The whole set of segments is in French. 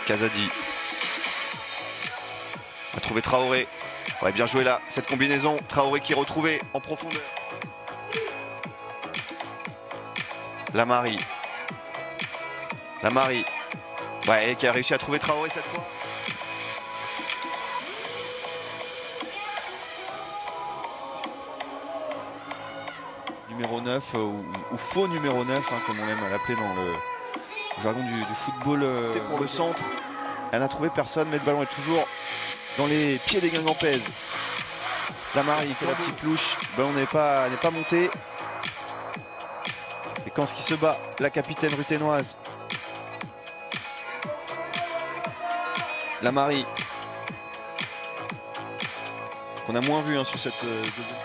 Kazadi a trouvé Traoré. Ouais, bien joué là, cette combinaison. Traoré qui est retrouvé en profondeur. Lamari. Ouais, qui a réussi à trouver Traoré cette fois. Numéro 9 ou faux numéro 9, hein, comme on aime l'appeler dans le jargon du football pour le centre. Elle n'a trouvé personne, mais le ballon est toujours dans les pieds des Guingampaises. Lamari fait la petite louche, le ballon n'est pas monté. Et quand ce qui se bat, la capitaine ruthénoise. Lamari. Qu'on a moins vu sur cette deuxième.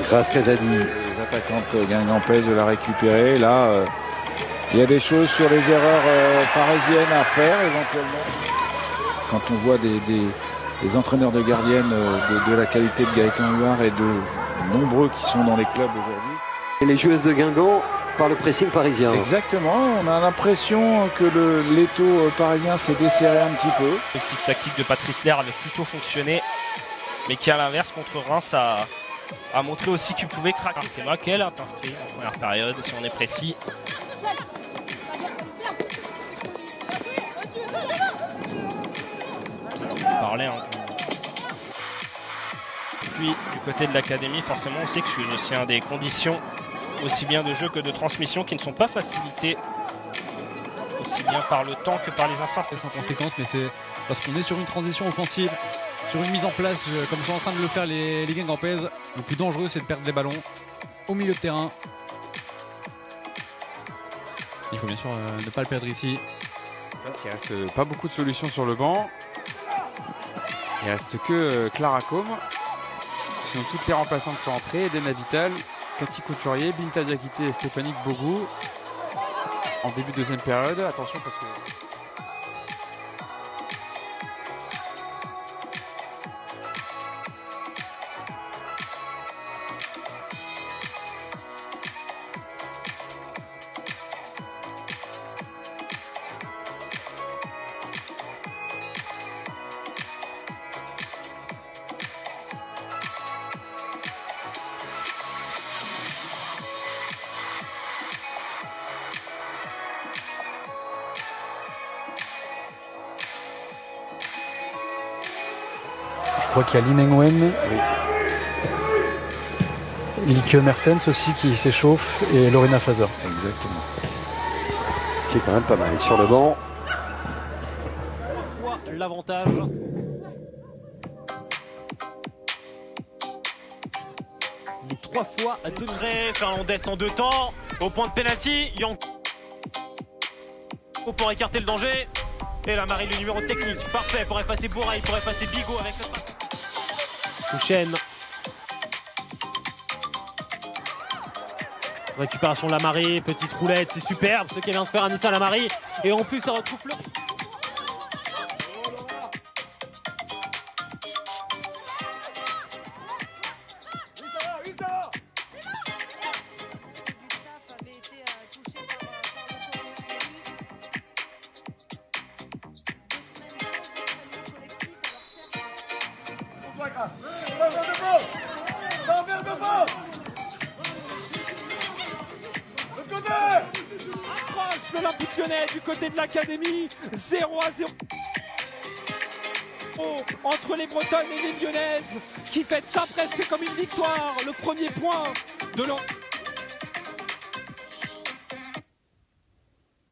Grâce Kazadi, les attaquantes guingampaises de la récupérer. Là, il y a des choses sur les erreurs parisiennes à faire éventuellement. Quand on voit des entraîneurs de gardiennes de la qualité de Gaëtan Huard et de nombreux qui sont dans les clubs aujourd'hui. Et les joueuses de Guingamp par le pressing parisien. Exactement, on a l'impression que l'étau parisien s'est desserré un petit peu. Le style tactique de Patrice Lair avait plutôt fonctionné, mais qui à l'inverse contre Reims a montré aussi qu'il pouvait craquer. Théma qu'elle a inscrit en première période, si on est précis. On parlait Puis du côté de l'académie, forcément on sait que c'est aussi des conditions aussi bien de jeu que de transmission qui ne sont pas facilitées aussi bien par le temps que par les infrastructures. Sans conséquence, mais c'est parce qu'on est sur une transition offensive, sur une mise en place comme sont en train de le faire les Guingampaises. Le plus dangereux, c'est de perdre les ballons au milieu de terrain. Il faut bien sûr ne pas le perdre ici. Il reste pas beaucoup de solutions sur le banc. Il reste que Clara Combe. Sinon toutes les remplaçantes sont entrées. Edena Vital, Cathy Couturier, Binta Diakité et Stéphanie Bogou. En début de deuxième période. Attention parce que... Je crois qu'il y a Lee Meng-Wen, Lieke Mertens aussi qui s'échauffe et Lorena Fazer. Exactement. Ce qui est quand même pas mal. Sur le banc. L'avantage. Trois fois à 2 degrés. Fernandez en 2 temps. Au point de pénalty. Yanko pour écarter le danger. Et Lamari, le numéro technique. Parfait pour effacer Bouraï, pour effacer Bigot avec cette passe. Touchen. Récupération de Lamari, petite roulette, c'est superbe ce qu'elle vient de faire Anissa Lamari. Et en plus, ça retrouve le... de l'Olympique Lyonnais du côté de l'académie, 0-0 entre les Bretonnes et les Lyonnaises qui fêtent ça presque comme une victoire, le premier point de l'an.